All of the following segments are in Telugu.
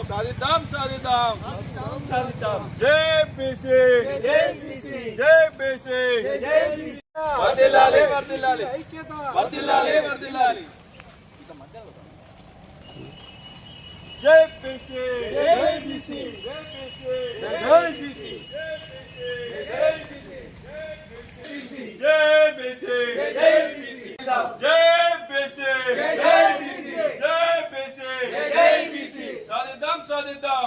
సాధిద్దాం సాధిద్దాం సాధిద్దాం. జై బీసీ జై బీసీ జై బీసీ జై బీసీ. వర్ధిల్లాలి వర్ధిల్లాలి వర్ధిల్లాలి వర్ధిల్లాలి. జై బీసీ జై బీసీ జై బీసీ జై బీసీ జై బీసీ జై బీసీ జై బీసీ జై బీసీ జై బీసీ జై బీసీ జై బీసీ. సాధిద్దాం సాధిద్దాం.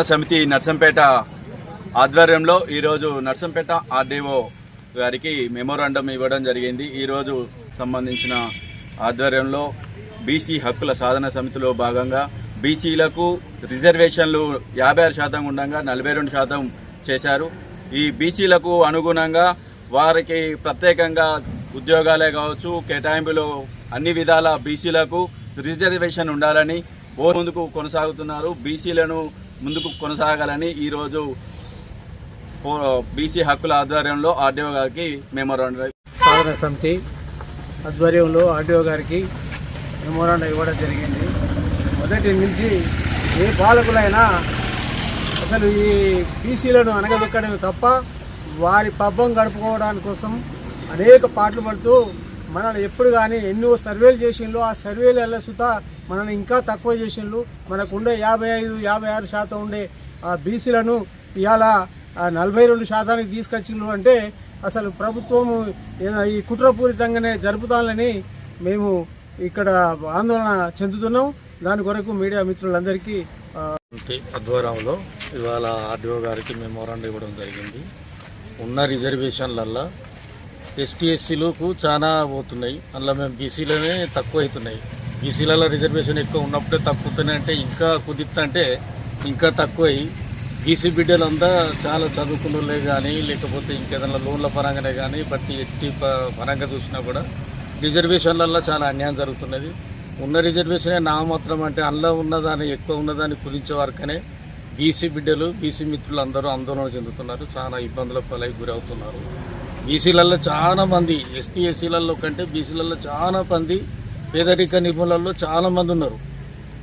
సమితి నర్సంపేట ఆధ్వర్యంలో ఈరోజు నర్సంపేట ఆర్డీఓ గారికి మెమోరాండం ఇవ్వడం జరిగింది. ఈరోజు సంబంధించిన ఆధ్వర్యంలో బీసీ హక్కుల సాధన సమితిలో భాగంగా బీసీలకు రిజర్వేషన్లు 56% ఉండగా 42% చేశారు. ఈ బీసీలకు అనుగుణంగా వారికి ప్రత్యేకంగా ఉద్యోగాలే కావచ్చు, కేటాయింపులు అన్ని విధాల బీసీలకు రిజర్వేషన్ ఉండాలని ముందుకు కొనసాగుతున్నారు. బీసీలను ముందుకు కొనసాగాలని ఈరోజు బీసీ హక్కుల ఆధ్వర్యంలో ఆర్డీఓ గారికి మెమోరాండం సాధన సమితి ఆధ్వర్యంలో ఆర్డీఓ గారికి మెమోరాండం ఇవ్వడం జరిగింది. మొదటి నుంచి ఏ పాలకులైనా అసలు ఈ బీసీలను అనగదొక్కడమే తప్ప వారి పబ్బం గడుపుకోవడానికి కోసం అనేక పాటలు పడుతూ మనల్ని ఎప్పుడు కానీ ఎన్నో సర్వేలు చేసిండ్రు. ఆ సర్వేల సుత మనల్ని ఇంకా తక్కువ చేసిండ్రు. మనకుండే 55-56% ఉండే ఆ బీసీలను ఇవాళ 42% తీసుకొచ్చిండ్రు. అంటే అసలు ప్రభుత్వము ఈ కుట్రపూరితంగానే జరుపుతానని మేము ఇక్కడ ఆందోళన చెందుతున్నాం. దాని కొరకు మీడియా మిత్రులందరికీ ఆధ్వర్యంలో ఇవాళ ఆర్డీఓ గారికి మెమోరాండం ఇవ్వడం జరిగింది. ఉన్న రిజర్వేషన్లల్లో ఎస్టీ ఎస్సీలకు చాలా పోతున్నాయి. అందులో మేము బీసీలోనే తక్కువ అవుతున్నాయి. బీసీలలో రిజర్వేషన్ ఎక్కువ ఉన్నప్పుడే తక్కువతున్నాయి అంటే ఇంకా కుదిర్తంటే ఇంకా తక్కువ అయ్యి బీసీ బిడ్డలంతా చాలా చదువుకున్నోళ్ళే కానీ లేకపోతే ఇంకేదైనా లోన్ల పరంగానే కానీ బట్టి ఎట్టి పరంగా చూసినా కూడా రిజర్వేషన్లలో చాలా అన్యాయం జరుగుతున్నది. ఉన్న రిజర్వేషనే నామాత్రం అంటే అందులో ఉన్నదాన్ని ఎక్కువ ఉన్నదాన్ని కుదించే వరకనే బీసీ బిడ్డలు బీసీ మిత్రులు అందరూ ఆందోళన చెందుతున్నారు. చాలా ఇబ్బందుల పాలకి గురవుతున్నారు. బీసీలలో చాలా మంది ఎస్టీ ఎస్సీలలో కంటే బీసీలలో చాలా మంది పేదరిక నిర్మూలనలో చాలా మంది ఉన్నారు.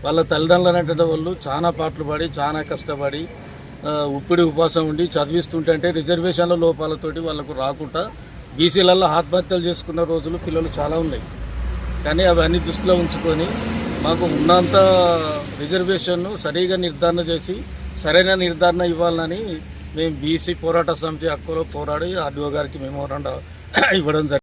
వాళ్ళ తల్లిదండ్రులు అంటే వాళ్ళు చాలా పాటలు పాడి చాలా కష్టపడి ఉప్పిడి ఉపవాసం ఉండి చదివిస్తుంటే రిజర్వేషన్ల లోపాలతోటి వాళ్ళకు రాకుండా బీసీలలో ఆత్మహత్యలు చేసుకున్న రోజులు పిల్లలు చాలా ఉన్నాయి. కానీ అవన్నీ దృష్టిలో ఉంచుకొని మాకు ఉన్నంత రిజర్వేషన్ను సరిగా నిర్ధారణ చేసి సరైన నిర్ధారణ ఇవ్వాలని మేము బీసీ పోరాట సమితి హక్కులో పోరాడి ఆర్డీఓ గారికి మెమోరాండం ఇవ్వడం జరిగింది.